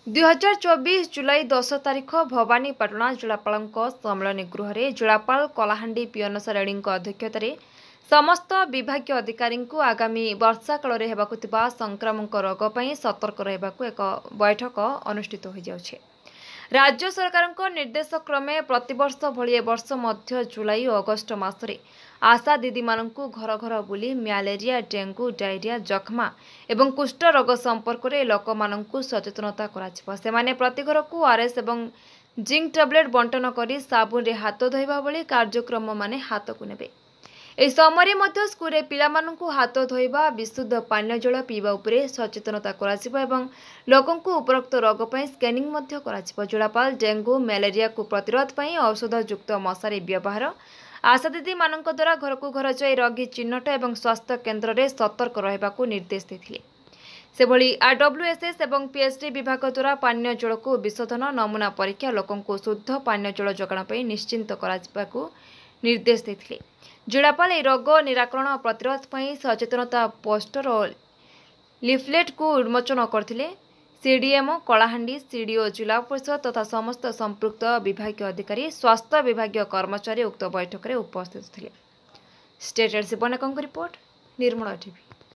2024 जुलाई 10 तारिख भवानीपाटना जिलापाल सम्मेलन गृह में जिलापाल कलाहांडी पियन रेड्डी अध्यक्षतार समस्त विभाग अधिकारी आगामी वर्षा काल में संक्रामक रोग पर सतर्क रहा एक बैठक अनुष्ठित हो जाउछे। राज्य सरकार निर्देश क्रमे प्रतिवर्ष भली वर्ष मध्य जुलाई और अगस्ट मासरे आशा दीदी मानू घर घर बुली म्यालेरिया डेंगू डायरिया जख्मा एवं कुष्ठ रोग संपर्क में लोक मानू सचेतनता करा प्रति घर को आरएस एवं जिंक टैबलेट बंटन कर साबुन रे हाथ धोइबा भली कार्यक्रम माने हाथ को नेबे। एही समय मध्य स्कूल रे पिला मानू हाथ धोइबा विशुद्ध पानीय जल पीवा उपरे सचेतनता कराजिबा एवं लोकंकु उपरोक्त रोग पई स्कैनिंग मध्य कराजिबा। जिलापाल डेंगू मलेरिया को प्रतिरोध पई औषध युक्त मशारी व्यवहार आशा दीदी मानक द्वारा घर को घर जाई रोगी चिन्हट एवं स्वास्थ्य केन्द्र रे सतर्क रहबाकू निर्देश देथिले। सेभली आरडब्ल्यूएसएस एवं पीएचडी विभाग द्वारा पानीय जल को विशोधन नमूना परीक्षा लोकंकु शुद्ध पानीय जल जोगाण पई निश्चिंत कराजिबाकू निर्देश देथिले। जिलापाल ए रोग निराकरण प्रतिरोध पई सचेतनता पोस्टर और लिफलेट को उन्मोचन करथिले। सीडीएमओ कलाहांडी सीडीओ जिला परिषद तथा समस्त संपृक्त विभागीय अधिकारी स्वास्थ्य विभागीय कर्मचारी उक्त बैठक में उपस्थित थे। स्टेट शिवनायक रिपोर्ट निर्मल टीवी।